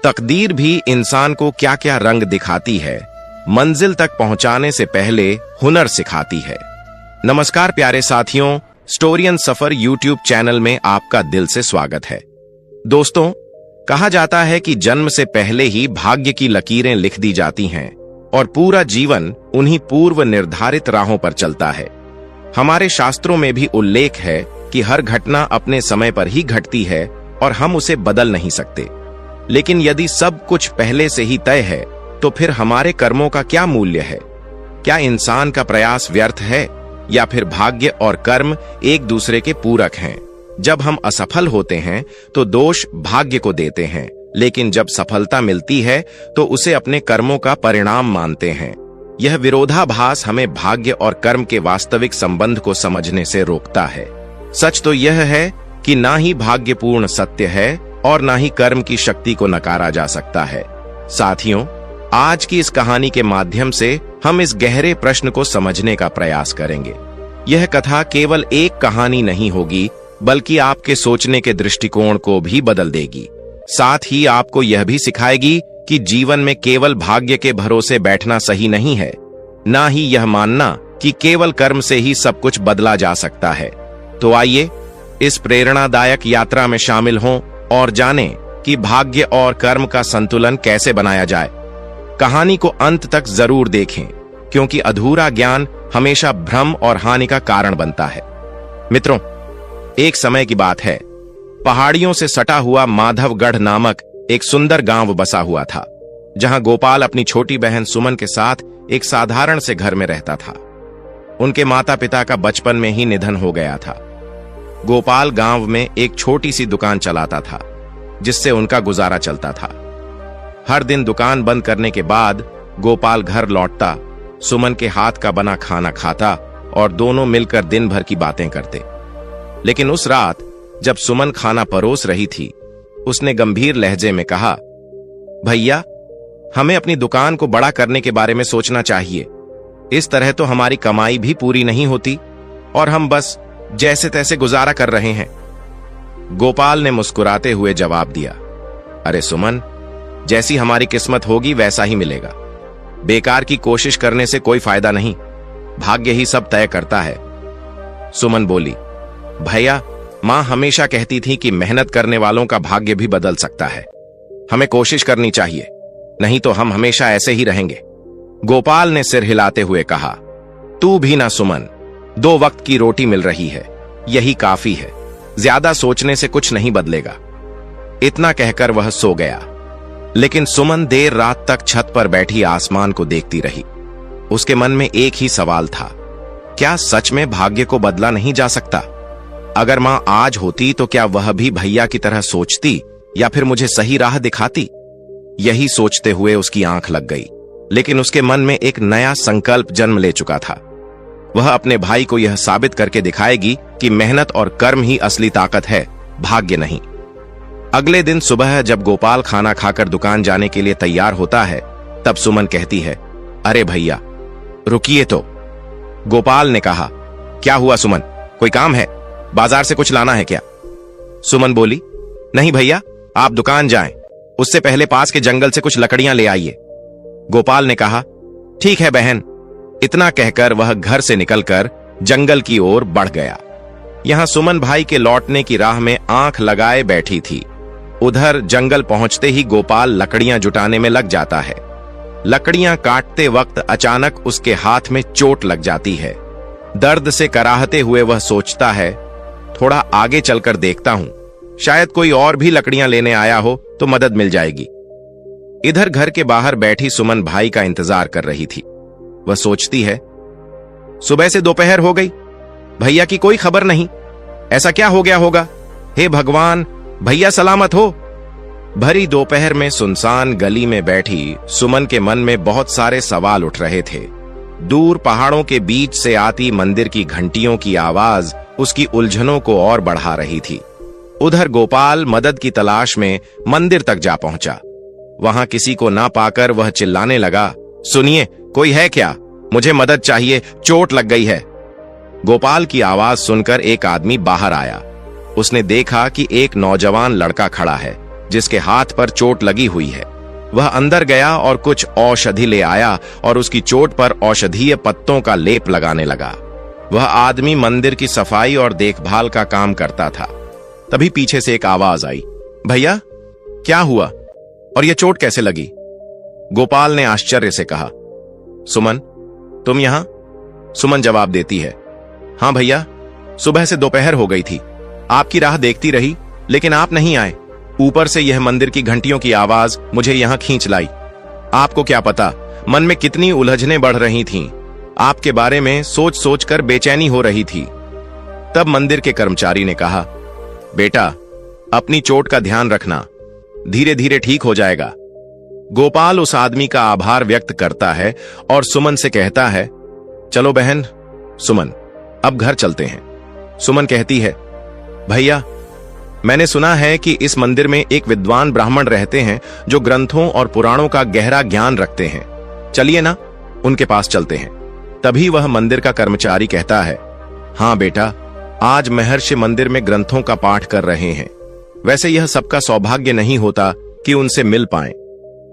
तकदीर भी इंसान को क्या क्या रंग दिखाती है, मंजिल तक पहुंचाने से पहले हुनर सिखाती है। नमस्कार प्यारे साथियों, स्टोरियन सफर यूट्यूब चैनल में आपका दिल से स्वागत है। दोस्तों, कहा जाता है कि जन्म से पहले ही भाग्य की लकीरें लिख दी जाती हैं और पूरा जीवन उन्हीं पूर्व निर्धारित राहों पर चलता है। हमारे शास्त्रों में भी उल्लेख है कि हर घटना अपने समय पर ही घटती है और हम उसे बदल नहीं सकते। लेकिन यदि सब कुछ पहले से ही तय है तो फिर हमारे कर्मों का क्या मूल्य है? क्या इंसान का प्रयास व्यर्थ है या फिर भाग्य और कर्म एक दूसरे के पूरक हैं? जब हम असफल होते हैं तो दोष भाग्य को देते हैं, लेकिन जब सफलता मिलती है तो उसे अपने कर्मों का परिणाम मानते हैं। यह विरोधाभास हमें भाग्य और कर्म के वास्तविक संबंध को समझने से रोकता है। सच तो यह है कि ना ही भाग्यपूर्ण सत्य है और ना ही कर्म की शक्ति को नकारा जा सकता है। साथियों, आज की इस कहानी के माध्यम से हम इस गहरे प्रश्न को समझने का प्रयास करेंगे। यह कथा केवल एक कहानी नहीं होगी, बल्कि आपके सोचने के दृष्टिकोण को भी बदल देगी। साथ ही आपको यह भी सिखाएगी कि जीवन में केवल भाग्य के भरोसे बैठना सही नहीं है, ना ही यह मानना कि केवल कर्म से ही सब कुछ बदला जा सकता है। तो आइए इस प्रेरणादायक यात्रा में शामिल हों और जानें कि भाग्य और कर्म का संतुलन कैसे बनाया जाए। कहानी को अंत तक जरूर देखें, क्योंकि अधूरा ज्ञान हमेशा भ्रम और हानि का कारण बनता है। मित्रों, एक समय की बात है, पहाड़ियों से सटा हुआ माधवगढ़ नामक एक सुंदर गांव बसा हुआ था, जहां गोपाल अपनी छोटी बहन सुमन के साथ एक साधारण से घर में रहता था। उनके माता पिता का बचपन में ही निधन हो गया था। गोपाल गांव में एक छोटी सी दुकान चलाता था, जिससे उनका गुजारा चलता था। हर दिन दुकान बंद करने के बाद गोपाल घर लौटता, सुमन के हाथ का बना खाना खाता और दोनों मिलकर दिन भर की बातें करते। लेकिन उस रात जब सुमन खाना परोस रही थी, उसने गंभीर लहजे में कहा, भैया, हमें अपनी दुकान को बड़ा करने के बारे में सोचना चाहिए। इस तरह तो हमारी कमाई भी पूरी नहीं होती और हम बस जैसे तैसे गुजारा कर रहे हैं। गोपाल ने मुस्कुराते हुए जवाब दिया, अरे सुमन, जैसी हमारी किस्मत होगी वैसा ही मिलेगा। बेकार की कोशिश करने से कोई फायदा नहीं, भाग्य ही सब तय करता है। सुमन बोली, भैया, मां हमेशा कहती थी कि मेहनत करने वालों का भाग्य भी बदल सकता है। हमें कोशिश करनी चाहिए, नहीं तो हम हमेशा ऐसे ही रहेंगे। गोपाल ने सिर हिलाते हुए कहा, तू भी ना सुमन, 2 वक्त की रोटी मिल रही है, यही काफी है। ज्यादा सोचने से कुछ नहीं बदलेगा। इतना कहकर वह सो गया। लेकिन सुमन देर रात तक छत पर बैठी आसमान को देखती रही। उसके मन में एक ही सवाल था, क्या सच में भाग्य को बदला नहीं जा सकता? अगर मां आज होती तो क्या वह भी भैया की तरह सोचती या फिर मुझे सही राह दिखाती? यही सोचते हुए उसकी आंख लग गई। लेकिन उसके मन में एक नया संकल्प जन्म ले चुका था। वह अपने भाई को यह साबित करके दिखाएगी कि मेहनत और कर्म ही असली ताकत है, भाग्य नहीं। अगले दिन सुबह जब गोपाल खाना खाकर दुकान जाने के लिए तैयार होता है, तब सुमन कहती है, अरे भैया, रुकिए तो। गोपाल ने कहा, क्या हुआ सुमन, कोई काम है? बाजार से कुछ लाना है क्या? सुमन बोली, नहीं भैया, आप दुकान जाएं, उससे पहले पास के जंगल से कुछ लकड़ियां ले आइए। गोपाल ने कहा, ठीक है बहन। इतना कहकर वह घर से निकलकर जंगल की ओर बढ़ गया। यहां सुमन भाई के लौटने की राह में आंख लगाए बैठी थी। उधर जंगल पहुंचते ही गोपाल लकड़ियां जुटाने में लग जाता है। लकड़ियां काटते वक्त अचानक उसके हाथ में चोट लग जाती है। दर्द से कराहते हुए वह सोचता है, थोड़ा आगे चलकर देखता हूं, शायद कोई और भी लकड़ियां लेने आया हो तो मदद मिल जाएगी। इधर घर के बाहर बैठी सुमन भाई का इंतजार कर रही थी। वह सोचती है, सुबह से दोपहर हो गई, भैया की कोई खबर नहीं, ऐसा क्या हो गया होगा? हे भगवान, भैया सलामत हो। भरी दोपहर में सुनसान गली में बैठी सुमन के मन में बहुत सारे सवाल उठ रहे थे। दूर पहाड़ों के बीच से आती मंदिर की घंटियों की आवाज उसकी उलझनों को और बढ़ा रही थी। उधर गोपाल मदद की तलाश में मंदिर तक जा पहुंचा। वहां किसी को ना पाकर वह चिल्लाने लगा, सुनिए, कोई है क्या? मुझे मदद चाहिए, चोट लग गई है। गोपाल की आवाज सुनकर एक आदमी बाहर आया। उसने देखा कि एक नौजवान लड़का खड़ा है, जिसके हाथ पर चोट लगी हुई है। वह अंदर गया और कुछ औषधि ले आया और उसकी चोट पर औषधीय पत्तों का लेप लगाने लगा। वह आदमी मंदिर की सफाई और देखभाल का काम करता था। तभी पीछे से एक आवाज आई, भैया क्या हुआ और यह चोट कैसे लगी? गोपाल ने आश्चर्य से कहा, सुमन तुम यहां? सुमन जवाब देती है, हां भैया, सुबह से दोपहर हो गई थी, आपकी राह देखती रही लेकिन आप नहीं आए। ऊपर से यह मंदिर की घंटियों की आवाज मुझे यहां खींच लाई। आपको क्या पता मन में कितनी उलझनें बढ़ रही थीं। आपके बारे में सोच सोच कर बेचैनी हो रही थी। तब मंदिर के कर्मचारी ने कहा, बेटा अपनी चोट का ध्यान रखना, धीरे धीरे ठीक हो जाएगा। गोपाल उस आदमी का आभार व्यक्त करता है और सुमन से कहता है, चलो बहन सुमन अब घर चलते हैं। सुमन कहती है, भैया मैंने सुना है कि इस मंदिर में एक विद्वान ब्राह्मण रहते हैं जो ग्रंथों और पुराणों का गहरा ज्ञान रखते हैं, चलिए ना उनके पास चलते हैं। तभी वह मंदिर का कर्मचारी कहता है, हां बेटा, आज महर्षि मंदिर में ग्रंथों का पाठ कर रहे हैं। वैसे यह सबका सौभाग्य नहीं होता कि उनसे मिल पाएं।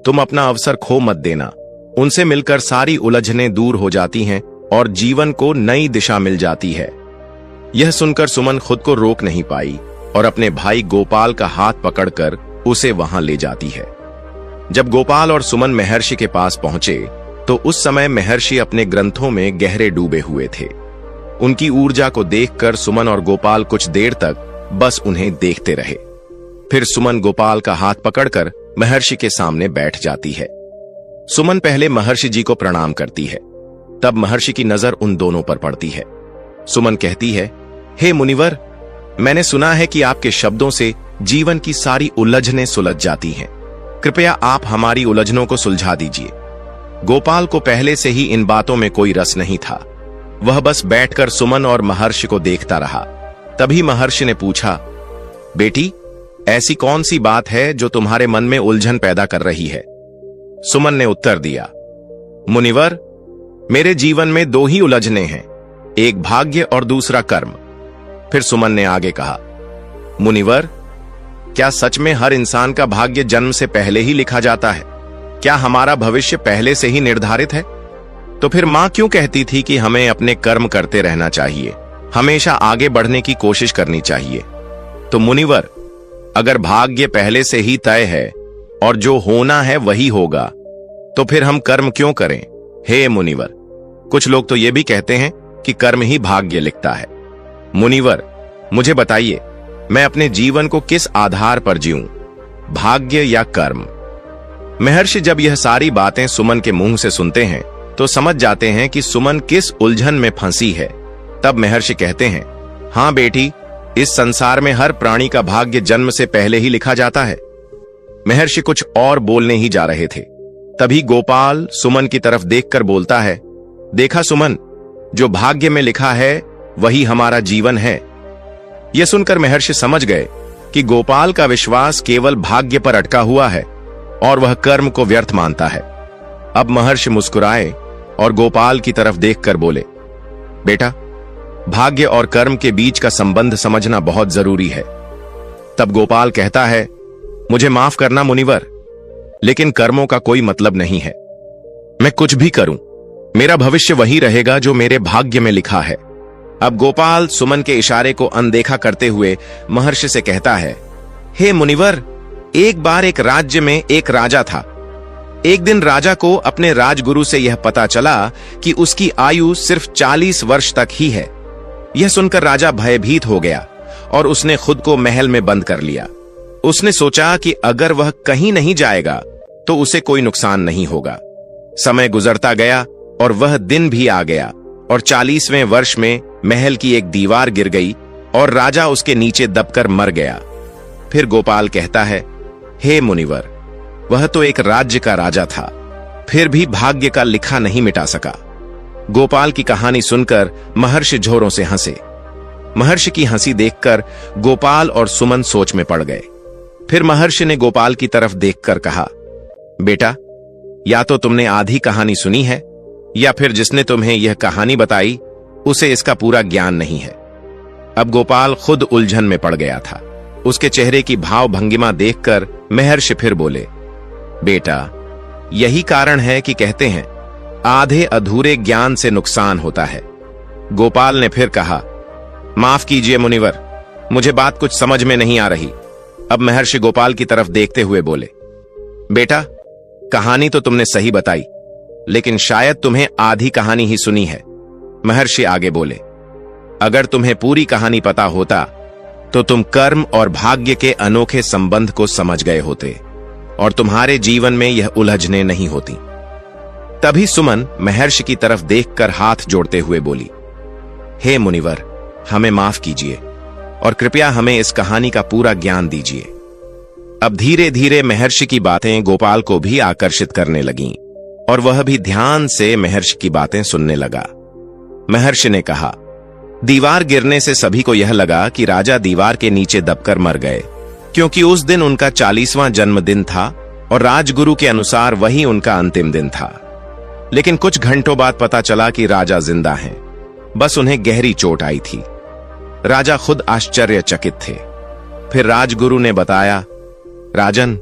तुम अपना अवसर खो मत देना। उनसे मिलकर सारी उलझनें दूर हो जाती हैं और जीवन को नई दिशा मिल जाती है। यह सुनकर सुमन खुद को रोक नहीं पाई और अपने भाई गोपाल का हाथ पकड़कर उसे वहां ले जाती है। जब गोपाल और सुमन महर्षि के पास पहुंचे तो उस समय महर्षि अपने ग्रंथों में गहरे डूबे हुए थे। उनकी ऊर्जा को देखकर सुमन और गोपाल कुछ देर तक बस उन्हें देखते रहे। फिर सुमन गोपाल का हाथ पकड़कर महर्षि के सामने बैठ जाती है। सुमन पहले महर्षि जी को प्रणाम करती है, तब महर्षि की नजर उन दोनों पर पड़ती है। सुमन कहती है, हे मुनिवर, मैंने सुना है कि आपके शब्दों से जीवन की सारी उलझनें सुलझ जाती हैं। कृपया आप हमारी उलझनों को सुलझा दीजिए। गोपाल को पहले से ही इन बातों में कोई रस नहीं था। वह बस बैठकर सुमन और महर्षि को देखता रहा। तभी महर्षि ने पूछा, बेटी ऐसी कौन सी बात है जो तुम्हारे मन में उलझन पैदा कर रही है? सुमन ने उत्तर दिया, मुनिवर, मेरे जीवन में दो ही उलझनें हैं, एक भाग्य और दूसरा कर्म। फिर सुमन ने आगे कहा, मुनिवर, क्या सच में हर इंसान का भाग्य जन्म से पहले ही लिखा जाता है? क्या हमारा भविष्य पहले से ही निर्धारित है? तो फिर मां क्यों कहती थी कि हमें अपने कर्म करते रहना चाहिए, हमेशा आगे बढ़ने की कोशिश करनी चाहिए? तो मुनिवर, अगर भाग्य पहले से ही तय है और जो होना है वही होगा, तो फिर हम कर्म क्यों करें? हे मुनिवर, कुछ लोग तो ये भी कहते हैं कि कर्म ही भाग्य लिखता है। मुनिवर, मुझे बताइए, मैं अपने जीवन को किस आधार पर जीऊं, भाग्य या कर्म? महर्षि जब यह सारी बातें सुमन के मुंह से सुनते हैं तो समझ जाते हैं कि सुमन किस उलझन में फंसी है। तब महर्षि कहते हैं, हां बेटी, इस संसार में हर प्राणी का भाग्य जन्म से पहले ही लिखा जाता है। महर्षि कुछ और बोलने ही जा रहे थे, तभी गोपाल सुमन की तरफ देखकर बोलता है, देखा सुमन, जो भाग्य में लिखा है वही हमारा जीवन है। यह सुनकर महर्षि समझ गए कि गोपाल का विश्वास केवल भाग्य पर अटका हुआ है और वह कर्म को व्यर्थ मानता है। अब महर्षि मुस्कुराए और गोपाल की तरफ देखकर बोले, बेटा, भाग्य और कर्म के बीच का संबंध समझना बहुत जरूरी है। तब गोपाल कहता है, मुझे माफ करना मुनिवर, लेकिन कर्मों का कोई मतलब नहीं है। मैं कुछ भी करूं, मेरा भविष्य वही रहेगा जो मेरे भाग्य में लिखा है। अब गोपाल सुमन के इशारे को अनदेखा करते हुए महर्षि से कहता है, हे मुनिवर, एक बार एक राज्य में एक राजा था। एक दिन राजा को अपने राजगुरु से यह पता चला कि उसकी आयु सिर्फ 40 वर्ष तक ही है। यह सुनकर राजा भयभीत हो गया और उसने खुद को महल में बंद कर लिया। उसने सोचा कि अगर वह कहीं नहीं जाएगा तो उसे कोई नुकसान नहीं होगा। समय गुजरता गया और वह दिन भी आ गया और 40वें वर्ष में महल की एक दीवार गिर गई और राजा उसके नीचे दबकर मर गया। फिर गोपाल कहता है, हे मुनिवर, वह तो एक राज्य का राजा था, फिर भी भाग्य का लिखा नहीं मिटा सका। गोपाल की कहानी सुनकर महर्षि जोरों से हंसे। महर्षि की हंसी देखकर गोपाल और सुमन सोच में पड़ गए। फिर महर्षि ने गोपाल की तरफ देखकर कहा, बेटा, या तो तुमने आधी कहानी सुनी है या फिर जिसने तुम्हें यह कहानी बताई उसे इसका पूरा ज्ञान नहीं है। अब गोपाल खुद उलझन में पड़ गया था। उसके चेहरे की भाव भंगिमा देखकर महर्षि फिर बोले, बेटा, यही कारण है कि कहते हैं आधे अधूरे ज्ञान से नुकसान होता है। गोपाल ने फिर कहा, माफ कीजिए मुनिवर, मुझे बात कुछ समझ में नहीं आ रही। अब महर्षि गोपाल की तरफ देखते हुए बोले, बेटा, कहानी तो तुमने सही बताई, लेकिन शायद तुम्हें आधी कहानी ही सुनी है। महर्षि आगे बोले, अगर तुम्हें पूरी कहानी पता होता तो तुम कर्म और भाग्य के अनोखे संबंध को समझ गए होते और तुम्हारे जीवन में यह उलझने नहीं होती। तभी सुमन महर्षि की तरफ देखकर हाथ जोड़ते हुए बोली, हे मुनिवर, हमें माफ कीजिए और कृपया हमें इस कहानी का पूरा ज्ञान दीजिए। अब धीरे धीरे महर्षि की बातें गोपाल को भी आकर्षित करने लगीं और वह भी ध्यान से महर्षि की बातें सुनने लगा। महर्षि ने कहा, दीवार गिरने से सभी को यह लगा कि राजा दीवार के नीचे दबकर मर गए, क्योंकि उस दिन उनका 40वां जन्मदिन था और राजगुरु के अनुसार वही उनका अंतिम दिन था। लेकिन कुछ घंटों बाद पता चला कि राजा जिंदा हैं, बस उन्हें गहरी चोट आई थी। राजा खुद आश्चर्यचकित थे। फिर राजगुरु ने बताया, राजन,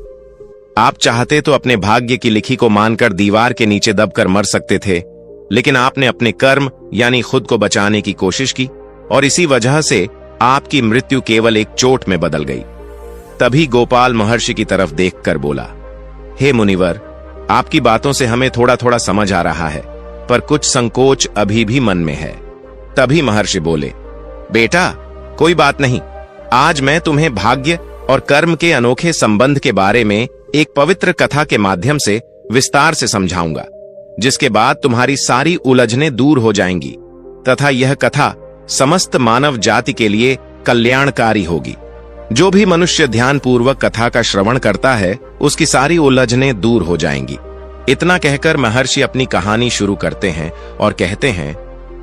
आप चाहते तो अपने भाग्य की लिखी को मानकर दीवार के नीचे दबकर मर सकते थे, लेकिन आपने अपने कर्म यानी खुद को बचाने की कोशिश की और इसी वजह से आपकी मृत्यु केवल एक चोट में बदल गई। तभी गोपाल महर्षि की तरफ देखकर बोला, हे मुनिवर, आपकी बातों से हमें थोड़ा थोड़ा समझ आ रहा है, पर कुछ संकोच अभी भी मन में है। तभी महर्षि बोले, बेटा, कोई बात नहीं, आज मैं तुम्हें भाग्य और कर्म के अनोखे संबंध के बारे में एक पवित्र कथा के माध्यम से विस्तार से समझाऊंगा, जिसके बाद तुम्हारी सारी उलझनें दूर हो जाएंगी तथा यह कथा समस्त मानव जाति के लिए कल्याणकारी होगी। जो भी मनुष्य ध्यानपूर्वक कथा का श्रवण करता है, उसकी सारी उलझनें दूर हो जाएंगी। इतना कहकर महर्षि अपनी कहानी शुरू करते हैं और कहते हैं,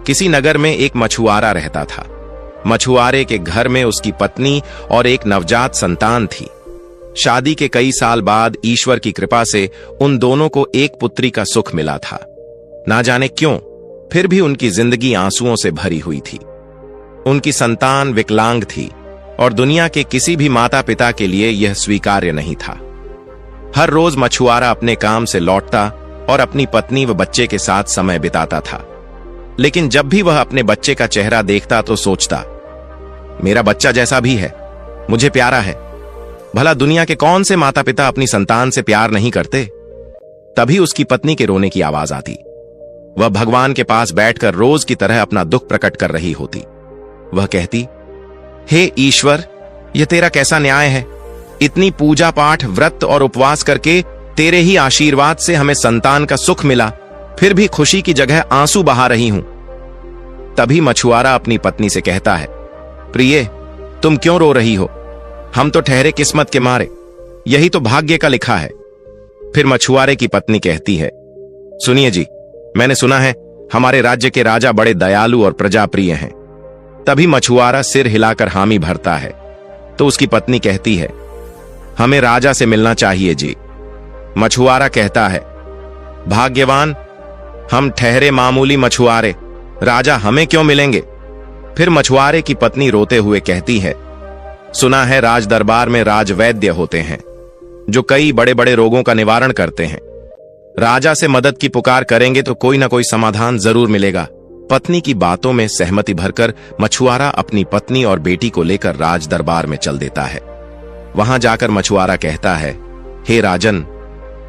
किसी नगर में एक मछुआरा रहता था। मछुआरे के घर में उसकी पत्नी और एक नवजात संतान थी। शादी के कई साल बाद ईश्वर की कृपा से उन दोनों को एक पुत्री का सुख मिला था। ना जाने क्यों, फिर भी उनकी जिंदगी आंसुओं से भरी हुई थी। उनकी संतान विकलांग थी और दुनिया के किसी भी माता पिता के लिए यह स्वीकार्य नहीं था। हर रोज मछुआरा अपने काम से लौटता और अपनी पत्नी व बच्चे के साथ समय बिताता था। लेकिन जब भी वह अपने बच्चे का चेहरा देखता तो सोचता, मेरा बच्चा जैसा भी है, मुझे प्यारा है। भला दुनिया के कौन से माता पिता अपनी संतान से प्यार नहीं करते। तभी उसकी पत्नी के रोने की आवाज आती। वह भगवान के पास बैठकर रोज की तरह अपना दुख प्रकट कर रही होती। वह कहती, हे ईश्वर, यह तेरा कैसा न्याय है। इतनी पूजा पाठ, व्रत और उपवास करके तेरे ही आशीर्वाद से हमें संतान का सुख मिला, फिर भी खुशी की जगह आंसू बहा रही हूं। तभी मछुआरा अपनी पत्नी से कहता है, प्रिय, तुम क्यों रो रही हो? हम तो ठहरे किस्मत के मारे, यही तो भाग्य का लिखा है। फिर मछुआरे की पत्नी कहती है, सुनिए जी, मैंने सुना है हमारे राज्य के राजा बड़े दयालु और प्रजाप्रिय हैं। तभी मछुआरा सिर हिलाकर हामी भरता है तो उसकी पत्नी कहती है, हमें राजा से मिलना चाहिए जी। मछुआरा कहता है, भाग्यवान, हम ठहरे मामूली मछुआरे, राजा हमें क्यों मिलेंगे? फिर मछुआरे की पत्नी रोते हुए कहती है, सुना है राज दरबार में राजवैद्य होते हैं जो कई बड़े बड़े रोगों का निवारण करते हैं। राजा से मदद की पुकार करेंगे तो कोई ना कोई समाधान जरूर मिलेगा। पत्नी की बातों में सहमति भरकर मछुआरा अपनी पत्नी और बेटी को लेकर राज दरबार में चल देता है। वहां जाकर मछुआरा कहता है, हे राजन,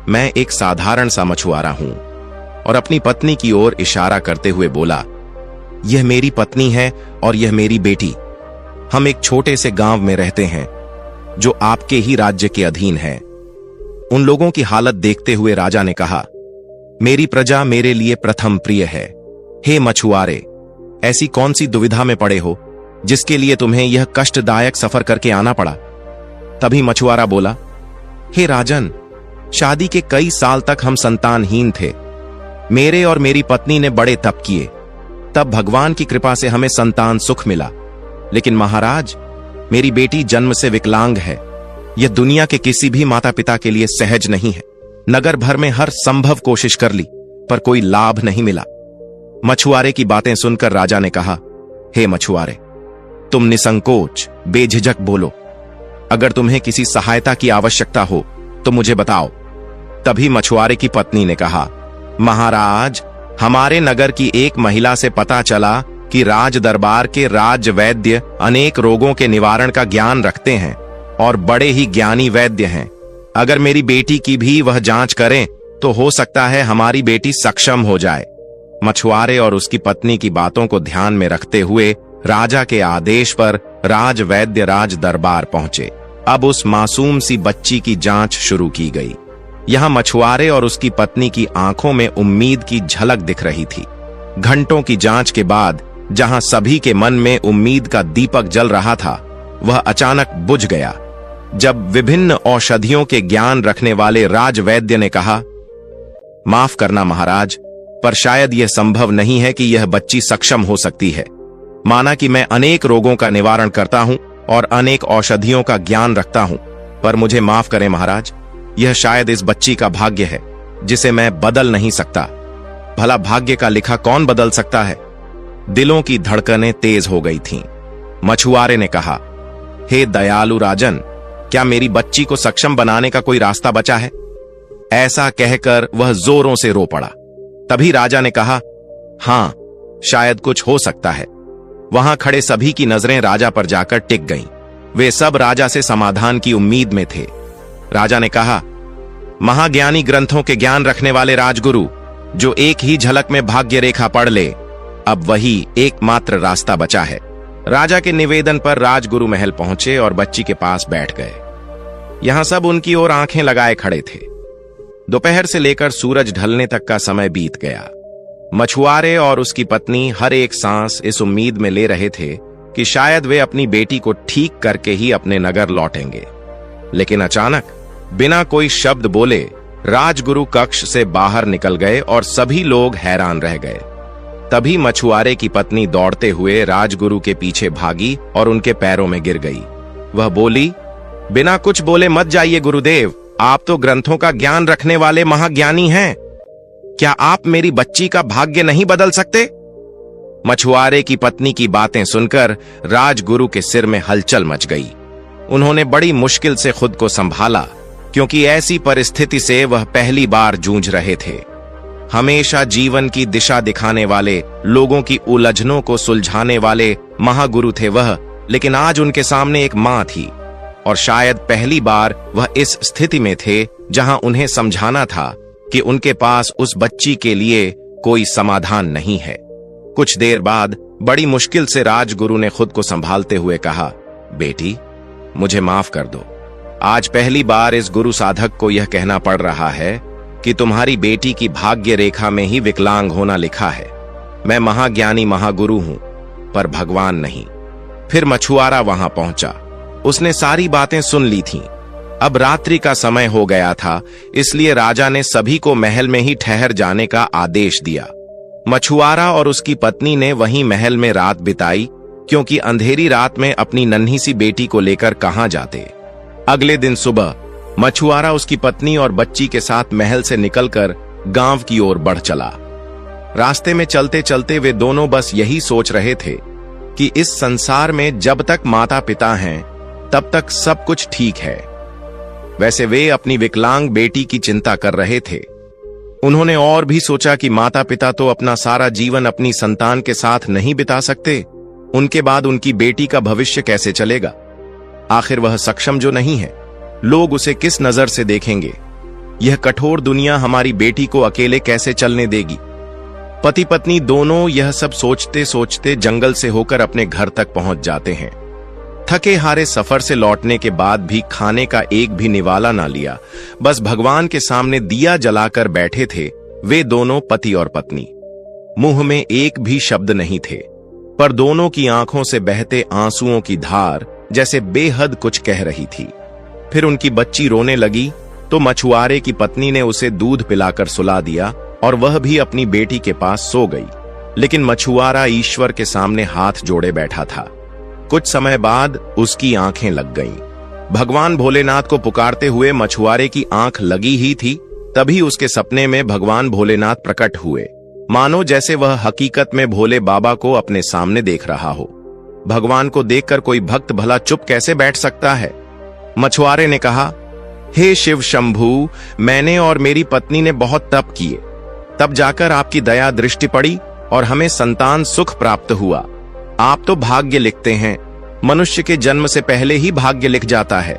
मैं एक साधारण सा मछुआरा हूं, और अपनी पत्नी की ओर इशारा करते हुए बोला, यह मेरी पत्नी है और यह मेरी बेटी। हम एक छोटे से गांव में रहते हैं जो आपके ही राज्य के अधीन है। उन लोगों की हालत देखते हुए राजा ने कहा, मेरी प्रजा मेरे लिए प्रथम प्रिय है। हे मछुआरे, ऐसी कौन सी दुविधा में पड़े हो जिसके लिए तुम्हें यह कष्टदायक सफर करके आना पड़ा? तभी मछुआरा बोला, हे राजन, शादी के कई साल तक हम संतानहीन थे। मेरे और मेरी पत्नी ने बड़े तप किए, तब भगवान की कृपा से हमें संतान सुख मिला। लेकिन महाराज, मेरी बेटी जन्म से विकलांग है। यह दुनिया के किसी भी माता पिता के लिए सहज नहीं है। नगर भर में हर संभव कोशिश कर ली पर कोई लाभ नहीं मिला। मछुआरे की बातें सुनकर राजा ने कहा, हे मछुआरे, तुम निसंकोच बेझिझक बोलो। अगर तुम्हें किसी सहायता की आवश्यकता हो तो मुझे बताओ। तभी मछुआरे की पत्नी ने कहा, महाराज, हमारे नगर की एक महिला से पता चला कि राज दरबार के राज वैद्य अनेक रोगों के निवारण का ज्ञान रखते हैं और बड़े ही ज्ञानी वैद्य हैं। अगर मेरी बेटी की भी वह जांच करें तो हो सकता है हमारी बेटी सक्षम हो जाए। मछुआरे और उसकी पत्नी की बातों को ध्यान में रखते हुए राजा के आदेश पर राज वैद्य राज दरबार पहुंचे। अब उस मासूम सी बच्ची की जांच शुरू की गई। यहां मछुआरे और उसकी पत्नी की आंखों में उम्मीद की झलक दिख रही थी। घंटों की जांच के बाद जहां सभी के मन में उम्मीद का दीपक जल रहा था, वह अचानक बुझ गया जब विभिन्न औषधियों के ज्ञान रखने वाले राज वैद्य ने कहा, माफ करना महाराज, पर शायद यह संभव नहीं है कि यह बच्ची सक्षम हो सकती है। माना कि मैं अनेक रोगों का निवारण करता हूं और अनेक औषधियों का ज्ञान रखता हूं, पर मुझे माफ करें महाराज, यह शायद इस बच्ची का भाग्य है जिसे मैं बदल नहीं सकता। भला भाग्य का लिखा कौन बदल सकता है? दिलों की धड़कनें तेज हो गई थीं। मछुआरे ने कहा, हे दयालु राजन, क्या मेरी बच्ची को सक्षम बनाने का कोई रास्ता बचा है? ऐसा कहकर वह जोरों से रो पड़ा। तभी राजा ने कहा, हां, शायद कुछ हो सकता है। वहां खड़े सभी की नजरें राजा पर जाकर टिक गईं। वे सब राजा से समाधान की उम्मीद में थे। राजा ने कहा, महाज्ञानी ग्रंथों के ज्ञान रखने वाले राजगुरु, जो एक ही झलक में भाग्य रेखा पढ़ ले, अब वही एकमात्र रास्ता बचा है। राजा के निवेदन पर राजगुरु महल पहुंचे और बच्ची के पास बैठ गए। यहां सब उनकी ओर आंखें लगाए खड़े थे। दोपहर से लेकर सूरज ढलने तक का समय बीत गया। मछुआरे और उसकी पत्नी हर एक सांस इस उम्मीद में ले रहे थे कि शायद वे अपनी बेटी को ठीक करके ही अपने नगर लौटेंगे। लेकिन अचानक बिना कोई शब्द बोले राजगुरु कक्ष से बाहर निकल गए और सभी लोग हैरान रह गए। तभी मछुआरे की पत्नी दौड़ते हुए राजगुरु के पीछे भागी और उनके पैरों में गिर गई। वह बोली, बिना कुछ बोले मत जाइए गुरुदेव, आप तो ग्रंथों का ज्ञान रखने वाले महाज्ञानी हैं। क्या आप मेरी बच्ची का भाग्य नहीं बदल सकते? मछुआरे की पत्नी की बातें सुनकर राजगुरु के सिर में हलचल मच गई। उन्होंने बड़ी मुश्किल से खुद को संभाला, क्योंकि ऐसी परिस्थिति से वह पहली बार जूझ रहे थे। हमेशा जीवन की दिशा दिखाने वाले, लोगों की उलझनों को सुलझाने वाले महागुरु थे वह, लेकिन आज उनके सामने एक मां थी और शायद पहली बार वह इस स्थिति में थे जहां उन्हें समझाना था कि उनके पास उस बच्ची के लिए कोई समाधान नहीं है। कुछ देर बाद बड़ी मुश्किल से राजगुरु ने खुद को संभालते हुए कहा, बेटी, मुझे माफ कर दो। आज पहली बार इस गुरु साधक को यह कहना पड़ रहा है कि तुम्हारी बेटी की भाग्य रेखा में ही विकलांग होना लिखा है। मैं महाज्ञानी महागुरु हूं, पर भगवान नहीं। फिर मछुआरा वहां पहुंचा। उसने सारी बातें सुन ली थीं। अब रात्रि का समय हो गया था, इसलिए राजा ने सभी को महल में ही ठहर जाने का आदेश दिया। मछुआरा और उसकी पत्नी ने वहीं महल में रात बिताई, क्योंकि अंधेरी रात में अपनी नन्ही सी बेटी को लेकर कहां जाते। अगले दिन सुबह मछुआरा उसकी पत्नी और बच्ची के साथ महल से निकलकर गांव की ओर बढ़ चला। रास्ते में चलते चलते वे दोनों बस यही सोच रहे थे कि इस संसार में जब तक माता पिता हैं, तब तक सब कुछ ठीक है। वैसे वे अपनी विकलांग बेटी की चिंता कर रहे थे। उन्होंने और भी सोचा कि माता पिता तो अपना सारा जीवन अपनी संतान के साथ नहीं बिता सकते, उनके बाद उनकी बेटी का भविष्य कैसे चलेगा? आखिर वह सक्षम जो नहीं है, लोग उसे किस नजर से देखेंगे? यह कठोर दुनिया हमारी बेटी को अकेले कैसे चलने देगी? पति पत्नी दोनों यह सब सोचते सोचते जंगल से होकर अपने घर तक पहुंच जाते हैं। थके हारे सफर से लौटने के बाद भी खाने का एक भी निवाला ना लिया, बस भगवान के सामने दिया जलाकर बैठे थे वे दोनों पति और पत्नी। मुंह में एक भी शब्द नहीं थे, पर दोनों की आंखों से बहते आंसुओं की धार जैसे बेहद कुछ कह रही थी। फिर उनकी बच्ची रोने लगी तो मछुआरे की पत्नी ने उसे दूध पिलाकर सुला दिया और वह भी अपनी बेटी के पास सो गई। लेकिन मछुआरा ईश्वर के सामने हाथ जोड़े बैठा था। कुछ समय बाद उसकी आंखें लग गईं। भगवान भोलेनाथ को पुकारते हुए मछुआरे की आंख लगी ही थी, तभी उसके सपने में भगवान भोलेनाथ प्रकट हुए, मानो जैसे वह हकीकत में भोले बाबा को अपने सामने देख रहा हो। भगवान को देखकर कोई भक्त भला चुप कैसे बैठ सकता है? मछुआरे ने कहा, हे शिव शंभू, मैंने और मेरी पत्नी ने बहुत तप किए, तब जाकर आपकी दया दृष्टि पड़ी और हमें संतान सुख प्राप्त हुआ। आप तो भाग्य लिखते हैं, मनुष्य के जन्म से पहले ही भाग्य लिख जाता है।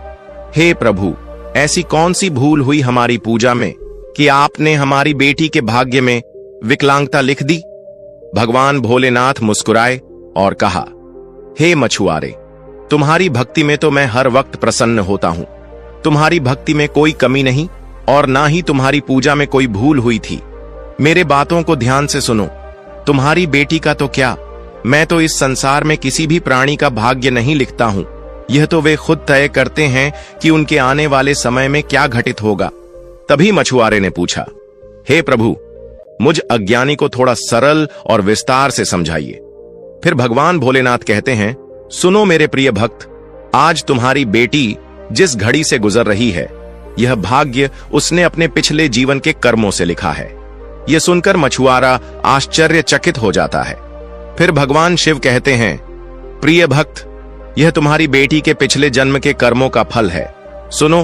हे प्रभु, ऐसी कौन सी भूल हुई हमारी पूजा में कि आपने हमारी बेटी के भाग्य में विकलांगता लिख दी? भगवान भोलेनाथ मुस्कुराए और कहा, हे मछुआरे, तुम्हारी भक्ति में तो मैं हर वक्त प्रसन्न होता हूं। तुम्हारी भक्ति में कोई कमी नहीं और ना ही तुम्हारी पूजा में कोई भूल हुई थी। मेरे बातों को ध्यान से सुनो। तुम्हारी बेटी का तो क्या, मैं तो इस संसार में किसी भी प्राणी का भाग्य नहीं लिखता हूं। यह तो वे खुद तय करते हैं कि उनके आने वाले समय में क्या घटित होगा। तभी मछुआरे ने पूछा, हे प्रभु, मुझ अज्ञानी को थोड़ा सरल और विस्तार से समझाइए। फिर भगवान भोलेनाथ कहते हैं, सुनो मेरे प्रिय भक्त, आज तुम्हारी बेटी जिस घड़ी से गुजर रही है, यह भाग्य उसने अपने पिछले जीवन के कर्मों से लिखा है। यह सुनकर मछुआरा आश्चर्यचकित हो जाता है। फिर भगवान शिव कहते हैं, प्रिय भक्त, यह तुम्हारी बेटी के पिछले जन्म के कर्मों का फल है। सुनो,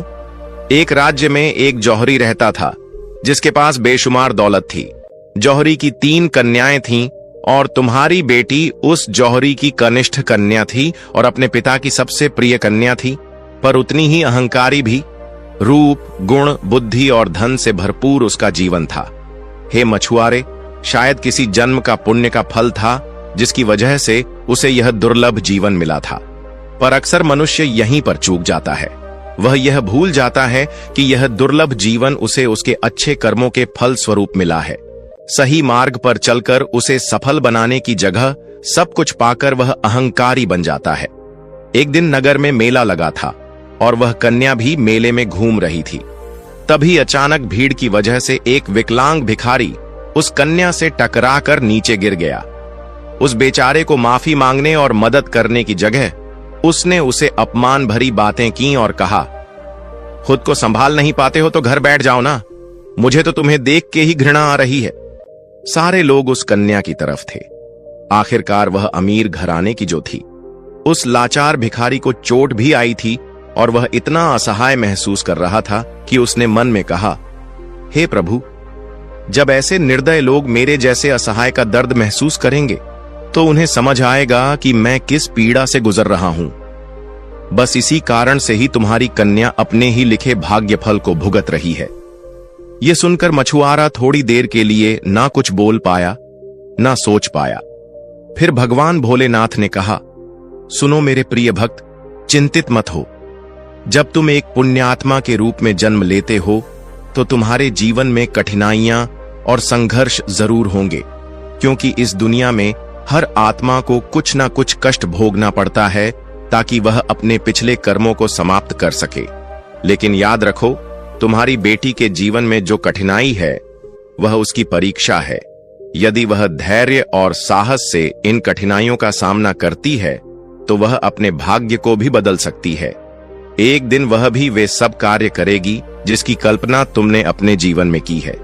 एक राज्य में एक जौहरी रहता था जिसके पास बेशुमार दौलत थी। जौहरी की 3 कन्याएं थीं और तुम्हारी बेटी उस जौहरी की कनिष्ठ कन्या थी और अपने पिता की सबसे प्रिय कन्या थी, पर उतनी ही अहंकारी भी। रूप, गुण, बुद्धि और धन से भरपूर उसका जीवन था। हे मछुआरे, शायद किसी जन्म का पुण्य का फल था जिसकी वजह से उसे यह दुर्लभ जीवन मिला था। पर अक्सर मनुष्य यहीं पर चूक जाता है। वह यह भूल जाता है कि यह दुर्लभ जीवन उसे उसके अच्छे कर्मों के फल स्वरूप मिला है। सही मार्ग पर चलकर उसे सफल बनाने की जगह सब कुछ पाकर वह अहंकारी बन जाता है। एक दिन नगर में मेला लगा था और वह कन्या भी मेले में घूम रही थी। तभी अचानक भीड़ की वजह से एक विकलांग भिखारी उस कन्या से टकराकर नीचे गिर गया। उस बेचारे को माफी मांगने और मदद करने की जगह उसने उसे अपमान भरी बातें की और कहा, खुद को संभाल नहीं पाते हो तो घर बैठ जाओ ना, मुझे तो तुम्हें देख के ही घृणा आ रही है। सारे लोग उस कन्या की तरफ थे। आखिरकार वह अमीर घराने की जो थी। उस लाचार भिखारी को चोट भी आई थी और वह इतना असहाय महसूस कर रहा था कि उसने मन में कहा, हे प्रभु, जब ऐसे निर्दय लोग मेरे जैसे असहाय का दर्द महसूस करेंगे तो उन्हें समझ आएगा कि मैं किस पीड़ा से गुजर रहा हूं। बस इसी कारण से ही तुम्हारी कन्या अपने ही लिखे भाग्य फल को भुगत रही है। यह सुनकर मछुआरा थोड़ी देर के लिए ना कुछ बोल पाया, ना सोच पाया। फिर भगवान भोलेनाथ ने कहा, सुनो मेरे प्रिय भक्त, चिंतित मत हो। जब तुम एक पुण्यात्मा के रूप में जन्म लेते हो तो तुम्हारे जीवन में कठिनाइयां और संघर्ष जरूर होंगे, क्योंकि इस दुनिया में हर आत्मा को कुछ ना कुछ कष्ट भोगना पड़ता है ताकि वह अपने पिछले कर्मों को समाप्त कर सके। लेकिन याद रखो, तुम्हारी बेटी के जीवन में जो कठिनाई है वह उसकी परीक्षा है। यदि वह धैर्य और साहस से इन कठिनाइयों का सामना करती है तो वह अपने भाग्य को भी बदल सकती है। एक दिन वह भी वे सब कार्य करेगी जिसकी कल्पना तुमने अपने जीवन में की है।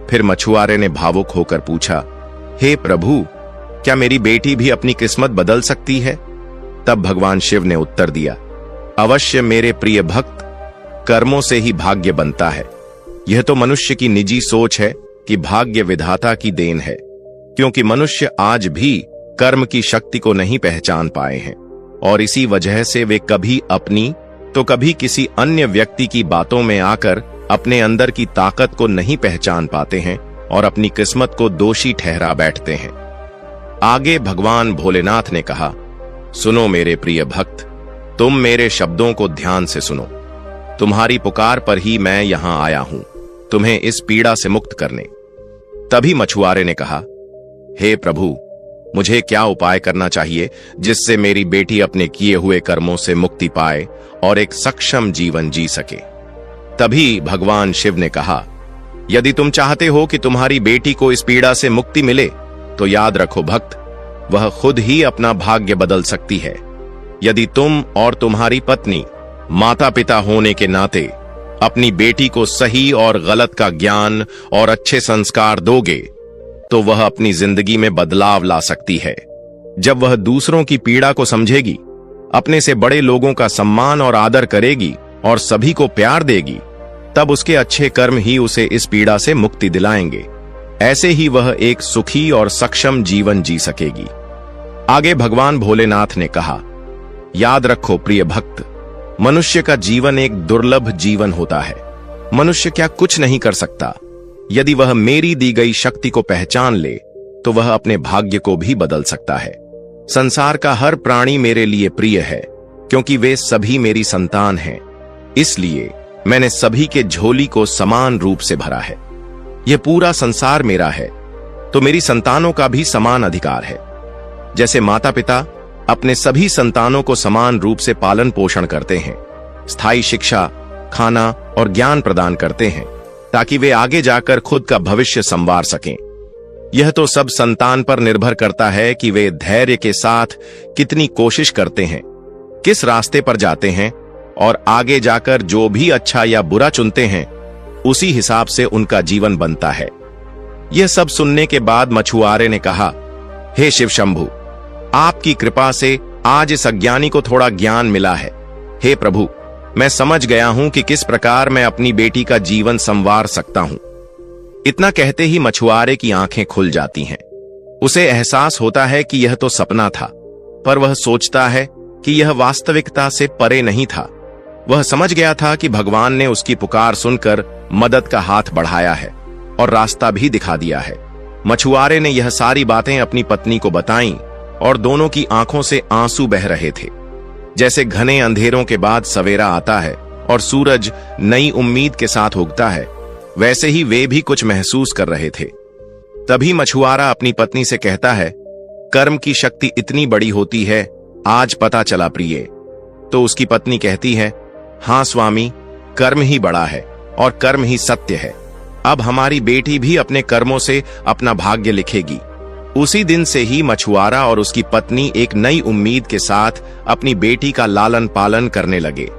फिर मछुआरे ने भावुक होकर पूछा, हे प्रभु, क्या मेरी बेटी भी अपनी किस्मत बदल सकती है? तब भगवान शिव ने उत्तर दिया, अवश्य मेरे प्रिय भक्त, कर्मों से ही भाग्य बनता है। यह तो मनुष्य की निजी सोच है कि भाग्य विधाता की देन है, क्योंकि मनुष्य आज भी कर्म की शक्ति को नहीं पहचान पाए हैं और इसी वजह से वे कभी अपनी तो कभी किसी अन्य व्यक्ति की बातों में आकर अपने अंदर की ताकत को नहीं पहचान पाते हैं और अपनी किस्मत को दोषी ठहरा बैठते हैं। आगे भगवान भोलेनाथ ने कहा, सुनो मेरे प्रिय भक्त, तुम मेरे शब्दों को ध्यान से सुनो। तुम्हारी पुकार पर ही मैं यहां आया हूं, तुम्हें इस पीड़ा से मुक्त करने। तभी मछुआरे ने कहा, हे प्रभु, मुझे क्या उपाय करना चाहिए जिससे मेरी बेटी अपने किए हुए कर्मों से मुक्ति पाए और एक सक्षम जीवन जी सके? तभी भगवान शिव ने कहा, यदि तुम चाहते हो कि तुम्हारी बेटी को इस पीड़ा से मुक्ति मिले तो याद रखो भक्त, वह खुद ही अपना भाग्य बदल सकती है। यदि तुम और तुम्हारी पत्नी माता पिता होने के नाते अपनी बेटी को सही और गलत का ज्ञान और अच्छे संस्कार दोगे तो वह अपनी जिंदगी में बदलाव ला सकती है। जब वह दूसरों की पीड़ा को समझेगी अपने से बड़े लोगों का सम्मान और आदर करेगी और सभी को प्यार देगी, तब उसके अच्छे कर्म ही उसे इस पीड़ा से मुक्ति दिलाएंगे। ऐसे ही वह एक सुखी और सक्षम जीवन जी सकेगी। आगे भगवान भोलेनाथ ने कहा, याद रखो प्रिय भक्त, मनुष्य का जीवन एक दुर्लभ जीवन होता है। मनुष्य क्या कुछ नहीं कर सकता। यदि वह मेरी दी गई शक्ति को पहचान ले तो वह अपने भाग्य को भी बदल सकता है। संसार का हर प्राणी मेरे लिए प्रिय है, क्योंकि वे सभी मेरी संतान हैं। इसलिए मैंने सभी के झोली को समान रूप से भरा है। यह पूरा संसार मेरा है, तो मेरी संतानों का भी समान अधिकार है। जैसे माता पिता अपने सभी संतानों को समान रूप से पालन पोषण करते हैं, स्थायी शिक्षा, खाना और ज्ञान प्रदान करते हैं, ताकि वे आगे जाकर खुद का भविष्य संवार सकें। यह तो सब संतान पर निर्भर करता है कि वे धैर्य के साथ कितनी कोशिश करते हैं, किस रास्ते पर जाते हैं और आगे जाकर जो भी अच्छा या बुरा चुनते हैं, उसी हिसाब से उनका जीवन बनता है। यह सब सुनने के बाद मछुआरे ने कहा, हे शिव शंभु, आपकी कृपा से आज इस अज्ञानी को थोड़ा ज्ञान मिला है। हे प्रभु, मैं समझ गया हूं कि किस प्रकार मैं अपनी बेटी का जीवन संवार सकता हूं। इतना कहते ही मछुआरे की आंखें खुल जाती हैं। उसे एहसास होता है कि यह तो सपना था, पर वह सोचता है कि यह वास्तविकता से परे नहीं था। वह समझ गया था कि भगवान ने उसकी पुकार सुनकर मदद का हाथ बढ़ाया है और रास्ता भी दिखा दिया है। मछुआरे ने यह सारी बातें अपनी पत्नी को बताईं और दोनों की आंखों से आंसू बह रहे थे। जैसे घने अंधेरों के बाद सवेरा आता है और सूरज नई उम्मीद के साथ उगता है, वैसे ही वे भी कुछ महसूस कर रहे थे। तभी मछुआरा अपनी पत्नी से कहता है, कर्म की शक्ति इतनी बड़ी होती है, आज पता चला प्रिय। तो उसकी पत्नी कहती है, हाँ स्वामी, कर्म ही बड़ा है और कर्म ही सत्य है। अब हमारी बेटी भी अपने कर्मों से अपना भाग्य लिखेगी। उसी दिन से ही मछुआरा और उसकी पत्नी एक नई उम्मीद के साथ अपनी बेटी का लालन पालन करने लगे।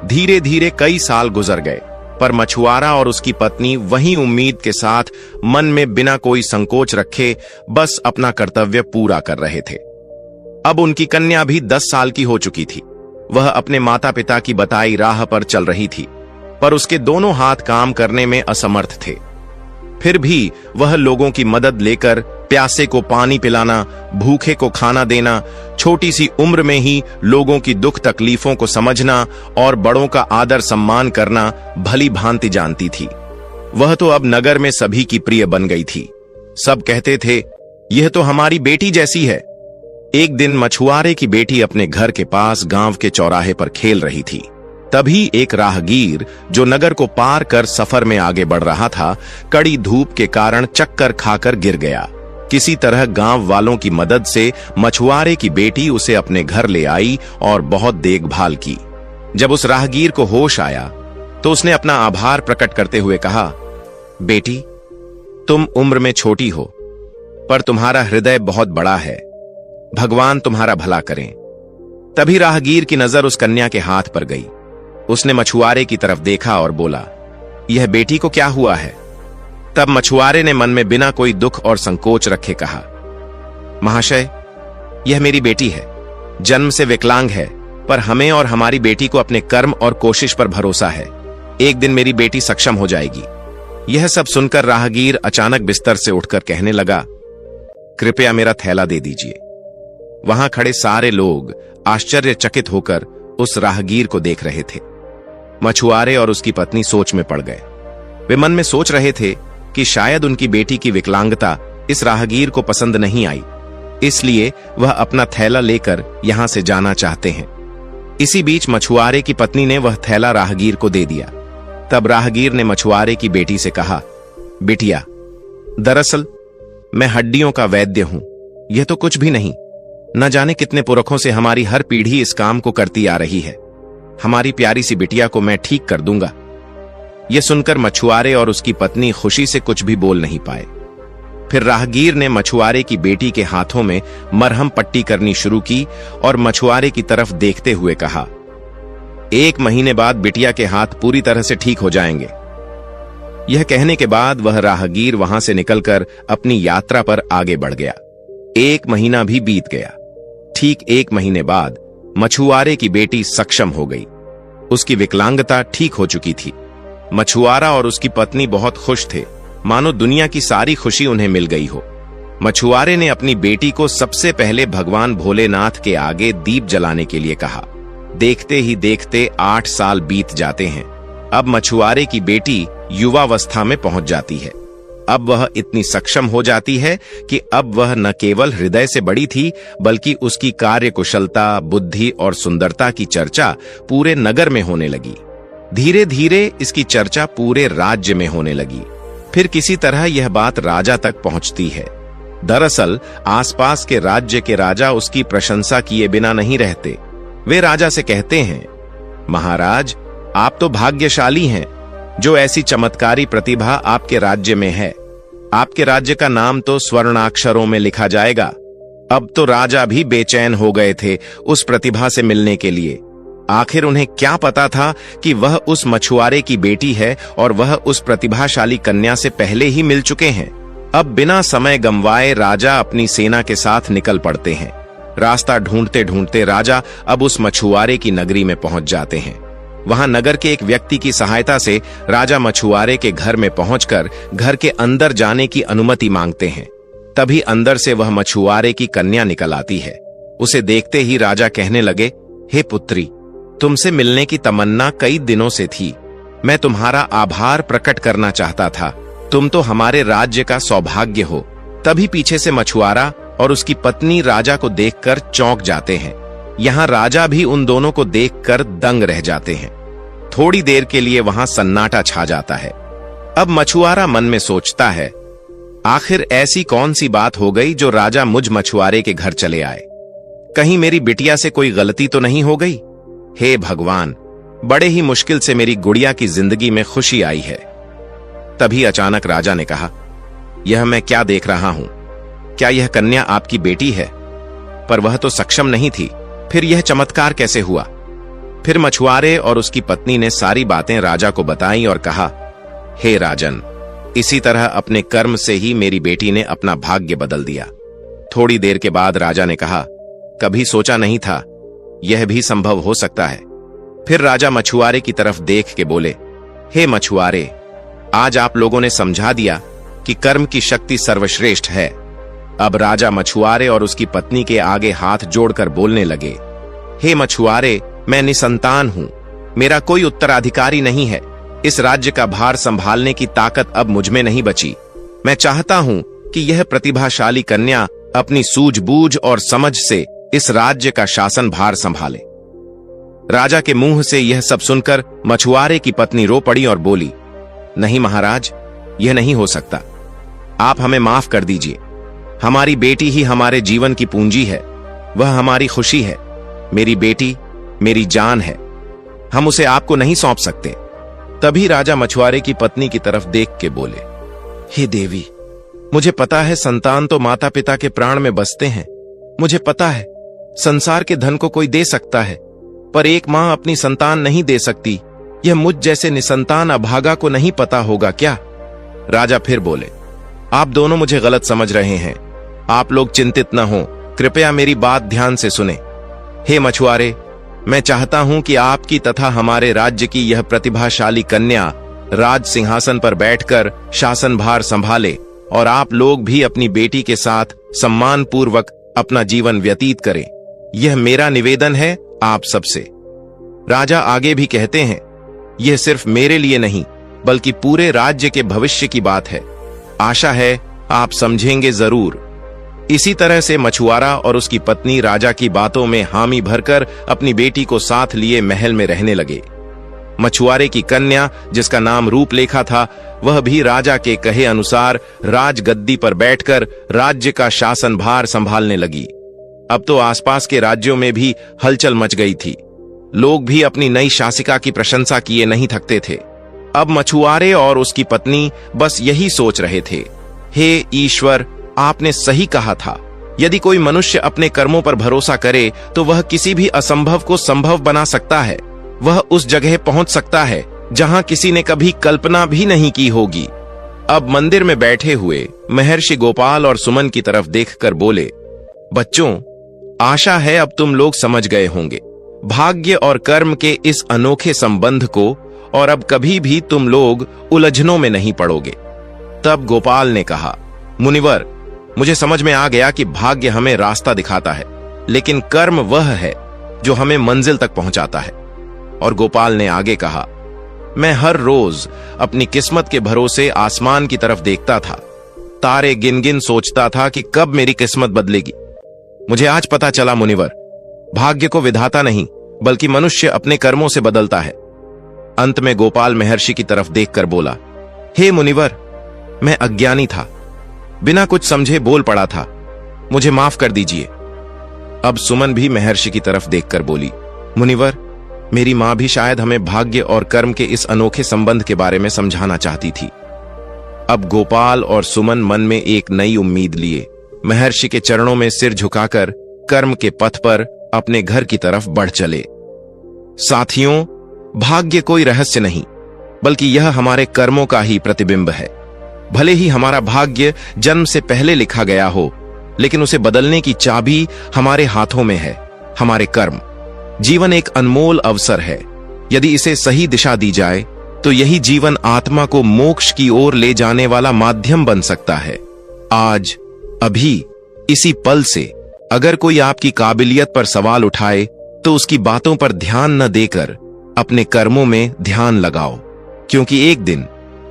धीरे धीरे कई साल गुजर गए, पर मछुआरा और उसकी पत्नी वही उम्मीद के साथ मन में बिना कोई संकोच रखे बस अपना कर्तव्य पूरा कर रहे थे। अब उनकी कन्या भी 10 साल की हो चुकी थी। वह अपने माता पिता की बताई राह पर चल रही थी, पर उसके दोनों हाथ काम करने में असमर्थ थे। फिर भी वह लोगों की मदद लेकर प्यासे को पानी पिलाना, भूखे को खाना देना, छोटी सी उम्र में ही लोगों की दुख तकलीफों को समझना और बड़ों का आदर सम्मान करना भली भांति जानती थी। वह तो अब नगर में सभी की प्रिय बन गई थी। सब कहते थे, यह तो हमारी बेटी जैसी है। एक दिन मछुआरे की बेटी अपने घर के पास गांव के चौराहे पर खेल रही थी। तभी एक राहगीर जो नगर को पार कर सफर में आगे बढ़ रहा था, कड़ी धूप के कारण चक्कर खाकर गिर गया। किसी तरह गांव वालों की मदद से मछुआरे की बेटी उसे अपने घर ले आई और बहुत देखभाल की। जब उस राहगीर को होश आया तो उसने अपना आभार प्रकट करते हुए कहा, बेटी, तुम उम्र में छोटी हो, पर तुम्हारा हृदय बहुत बड़ा है। भगवान तुम्हारा भला करें। तभी राहगीर की नजर उस कन्या के हाथ पर गई। उसने मछुआरे की तरफ देखा और बोला, यह बेटी को क्या हुआ है? तब मछुआरे ने मन में बिना कोई दुख और संकोच रखे कहा, महाशय, यह मेरी बेटी है। जन्म से विकलांग है, पर हमें और हमारी बेटी को अपने कर्म और कोशिश पर भरोसा है। एक दिन मेरी बेटी सक्षम हो जाएगी। यह सब सुनकर राहगीर अचानक बिस्तर से उठकर कहने लगा, कृपया मेरा थैला दे दीजिए। वहां खड़े सारे लोग आश्चर्यचकित होकर उस राहगीर को देख रहे थे। मछुआरे और उसकी पत्नी सोच में पड़ गए। वे मन में सोच रहे थे कि शायद उनकी बेटी की विकलांगता इस राहगीर को पसंद नहीं आई, इसलिए वह अपना थैला लेकर यहां से जाना चाहते हैं। इसी बीच मछुआरे की पत्नी ने वह थैला राहगीर को दे दिया। तब राहगीर ने मछुआरे की बेटी से कहा, बिटिया, दरअसल मैं हड्डियों का वैद्य हूं। यह तो कुछ भी नहीं, न जाने कितने पुरखों से हमारी हर पीढ़ी इस काम को करती आ रही है। हमारी प्यारी सी बिटिया को मैं ठीक कर दूंगा। यह सुनकर मछुआरे और उसकी पत्नी खुशी से कुछ भी बोल नहीं पाए। फिर राहगीर ने मछुआरे की बेटी के हाथों में मरहम पट्टी करनी शुरू की और मछुआरे की तरफ देखते हुए कहा, 1 महीने बाद बिटिया के हाथ पूरी तरह से ठीक हो जाएंगे। यह कहने के बाद वह राहगीर वहां से निकलकर अपनी यात्रा पर आगे बढ़ गया। 1 महीना भी बीत गया। ठीक 1 महीने बाद मछुआरे की बेटी सक्षम हो गई। उसकी विकलांगता ठीक हो चुकी थी। मछुआरा और उसकी पत्नी बहुत खुश थे, मानो दुनिया की सारी खुशी उन्हें मिल गई हो। मछुआरे ने अपनी बेटी को सबसे पहले भगवान भोलेनाथ के आगे दीप जलाने के लिए कहा। देखते ही देखते 8 साल बीत जाते हैं। अब मछुआरे की बेटी युवावस्था में पहुंच जाती है। अब वह इतनी सक्षम हो जाती है कि अब वह न केवल हृदय से बड़ी थी, बल्कि उसकी कार्यकुशलता, बुद्धि और सुंदरता की चर्चा पूरे नगर में होने लगी। धीरे धीरे इसकी चर्चा पूरे राज्य में होने लगी। फिर किसी तरह यह बात राजा तक पहुंचती है। दरअसल आसपास के राज्य के राजा उसकी प्रशंसा किए बिना नहीं रहते। वे राजा से कहते हैं, महाराज, आप तो भाग्यशाली हैं जो ऐसी चमत्कारी प्रतिभा आपके राज्य में है। आपके राज्य का नाम तो स्वर्णाक्षरों में लिखा जाएगा। अब तो राजा भी बेचैन हो गए थे उस प्रतिभा से मिलने के लिए। आखिर उन्हें क्या पता था कि वह उस मछुआरे की बेटी है और वह उस प्रतिभाशाली कन्या से पहले ही मिल चुके हैं। अब बिना समय गंवाए राजा अपनी सेना के साथ निकल पड़ते हैं। रास्ता ढूंढते ढूंढते राजा अब उस मछुआरे की नगरी में पहुंच जाते हैं। वहां नगर के एक व्यक्ति की सहायता से राजा मछुआरे के घर में पहुंचकर घर के अंदर जाने की अनुमति मांगते हैं। तभी अंदर से वह मछुआरे की कन्या निकल आती है। उसे देखते ही राजा कहने लगे, हे पुत्री, तुमसे मिलने की तमन्ना कई दिनों से थी। मैं तुम्हारा आभार प्रकट करना चाहता था। तुम तो हमारे राज्य का सौभाग्य हो। तभी पीछे से मछुआरा और उसकी पत्नी राजा को देखकर चौंक जाते हैं। यहाँ राजा भी उन दोनों को देखकर दंग रह जाते हैं। थोड़ी देर के लिए वहां सन्नाटा छा जाता है। अब मछुआरा मन में सोचता है, आखिर ऐसी कौन सी बात हो गई जो राजा मुझ मछुआरे के घर चले आए? कहीं मेरी बिटिया से कोई गलती तो नहीं हो गई? हे भगवान, बड़े ही मुश्किल से मेरी गुड़िया की जिंदगी में खुशी आई है। तभी अचानक राजा ने कहा, यह मैं क्या देख रहा हूं? क्या यह कन्या आपकी बेटी है? पर वह तो सक्षम नहीं थी, फिर यह चमत्कार कैसे हुआ? फिर मछुआरे और उसकी पत्नी ने सारी बातें राजा को बताई और कहा, हे राजन, इसी तरह अपने कर्म से ही मेरी बेटी ने अपना भाग्य बदल दिया। थोड़ी देर के बाद राजा ने कहा, कभी सोचा नहीं था यह भी संभव हो सकता है। फिर राजा मछुआरे की तरफ देख के बोले, हे मछुआरे, आज आप लोगों ने समझा दिया कि कर्म की शक्ति सर्वश्रेष्ठ है। अब राजा मछुआरे और उसकी पत्नी के आगे हाथ जोड़कर बोलने लगे, हे मछुआरे, मैं निसंतान हूं। मेरा कोई उत्तराधिकारी नहीं है। इस राज्य का भार संभालने की ताकत अब मुझ में नहीं बची। मैं चाहता हूं कि यह प्रतिभाशाली कन्या अपनी सूझबूझ और समझ से इस राज्य का शासन भार संभाले। राजा के मुंह से यह सब सुनकर मछुआरे की पत्नी रो पड़ी और बोली, नहीं महाराज, यह नहीं हो सकता। आप हमें माफ कर दीजिए। हमारी बेटी ही हमारे जीवन की पूंजी है। वह हमारी खुशी है। मेरी बेटी मेरी जान है। हम उसे आपको नहीं सौंप सकते। तभी राजा मछुआरे की पत्नी की तरफ देख के बोले, हे देवी, मुझे पता है संतान तो माता पिता के प्राण में बसते हैं। मुझे पता है संसार के धन को कोई दे सकता है, पर एक मां अपनी संतान नहीं दे सकती। यह मुझ जैसे निसंतान अभागा को नहीं पता होगा क्या? राजा फिर बोले, आप दोनों मुझे गलत समझ रहे हैं। आप लोग चिंतित न हो, कृपया मेरी बात ध्यान से सुने। हे मछुआरे, मैं चाहता हूं कि आपकी तथा हमारे राज्य की यह प्रतिभाशाली कन्या राज सिंहासन पर बैठकर शासन भार संभाले और आप लोग भी अपनी बेटी के साथ सम्मान पूर्वक अपना जीवन व्यतीत करें। यह मेरा निवेदन है आप सबसे। राजा आगे भी कहते हैं, यह सिर्फ मेरे लिए नहीं, बल्कि पूरे राज्य के भविष्य की बात है। आशा है आप समझेंगे जरूर। इसी तरह से मछुआरा और उसकी पत्नी राजा की बातों में हामी भरकर अपनी बेटी को साथ लिए महल में रहने लगे। मछुआरे की कन्या, जिसका नाम रूपलेखा था, वह भी राजा के कहे अनुसार राजगद्दी पर बैठकर राज्य का शासन भार संभालने लगी। अब तो आसपास के राज्यों में भी हलचल मच गई थी। लोग भी अपनी नई शासिका की प्रशंसा किए नहीं थकते थे। अब मछुआरे और उसकी पत्नी बस यही सोच रहे थे, हे ईश्वर, आपने सही कहा था। यदि कोई मनुष्य अपने कर्मों पर भरोसा करे तो वह किसी भी असंभव को संभव बना सकता है। वह उस जगह पहुंच सकता है जहां किसी ने कभी कल्पना भी नहीं की होगी। अब मंदिर में बैठे हुए महर्षि गोपाल और सुमन की तरफ देखकर बोले, बच्चों, आशा है अब तुम लोग समझ गए होंगे। भाग्य और कर्म के इस अनोखे संबंध को, और अब कभी भी तुम लोग उलझनों में नहीं पड़ोगे। तब गोपाल ने कहा, मुनिवर, मुझे समझ में आ गया कि भाग्य हमें रास्ता दिखाता है, लेकिन कर्म वह है जो हमें मंजिल तक पहुंचाता है। और गोपाल ने आगे कहा, मैं हर रोज अपनी किस्मत के भरोसे आसमान की तरफ देखता था, तारे गिन गिन सोचता था कि कब मेरी किस्मत बदलेगी। मुझे आज पता चला मुनिवर, भाग्य को विधाता नहीं बल्कि मनुष्य अपने कर्मों से बदलता है। अंत में गोपाल महर्षि की तरफ देखकर बोला, हे मुनिवर, मैं अज्ञानी था, बिना कुछ समझे बोल पड़ा था, मुझे माफ कर दीजिए। अब सुमन भी महर्षि की तरफ देखकर बोली, मुनिवर, मेरी मां भी शायद हमें भाग्य और कर्म के इस अनोखे संबंध के बारे में समझाना चाहती थी। अब गोपाल और सुमन मन में एक नई उम्मीद लिए महर्षि के चरणों में सिर झुकाकर कर्म के पथ पर अपने घर की तरफ बढ़ चले। साथियों, भाग्य कोई रहस्य नहीं, बल्कि यह हमारे कर्मों का ही प्रतिबिंब है। भले ही हमारा भाग्य जन्म से पहले लिखा गया हो, लेकिन उसे बदलने की चाबी हमारे हाथों में है, हमारे कर्म। जीवन एक अनमोल अवसर है, यदि इसे सही दिशा दी जाए तो यही जीवन आत्मा को मोक्ष की ओर ले जाने वाला माध्यम बन सकता है। आज, अभी, इसी पल से अगर कोई आपकी काबिलियत पर सवाल उठाए तो उसकी बातों पर ध्यान न देकर अपने कर्मों में ध्यान लगाओ, क्योंकि एक दिन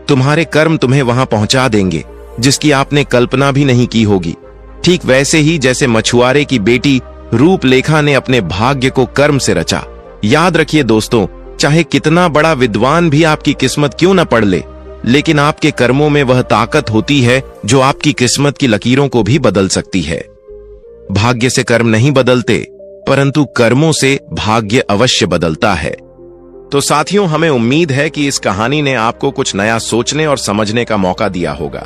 तुम्हारे कर्म तुम्हें वहां पहुंचा देंगे जिसकी आपने कल्पना भी नहीं की होगी। ठीक वैसे ही जैसे मछुआरे की बेटी रूपलेखा ने अपने भाग्य को कर्म से रचा। याद रखिए दोस्तों, चाहे कितना बड़ा विद्वान भी आपकी किस्मत क्यों न पढ़ ले, लेकिन आपके कर्मों में वह ताकत होती है जो आपकी किस्मत की लकीरों को भी बदल सकती है। भाग्य से कर्म नहीं बदलते, परंतु कर्मों से भाग्य अवश्य बदलता है। तो साथियों, हमें उम्मीद है कि इस कहानी ने आपको कुछ नया सोचने और समझने का मौका दिया होगा।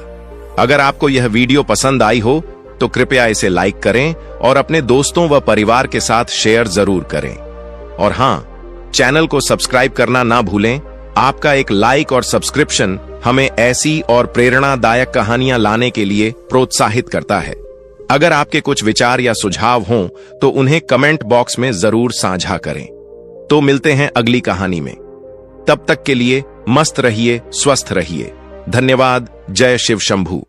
अगर आपको यह वीडियो पसंद आई हो तो कृपया इसे लाइक करें और अपने दोस्तों व परिवार के साथ शेयर जरूर करें। और हां, चैनल को सब्सक्राइब करना ना भूलें। आपका एक लाइक और सब्सक्रिप्शन हमें ऐसी और प्रेरणादायक कहानियां लाने के लिए प्रोत्साहित करता है। अगर आपके कुछ विचार या सुझाव हों तो उन्हें कमेंट बॉक्स में जरूर साझा करें। तो मिलते हैं अगली कहानी में। तब तक के लिए मस्त रहिए, स्वस्थ रहिए। धन्यवाद। जय शिव शंभू।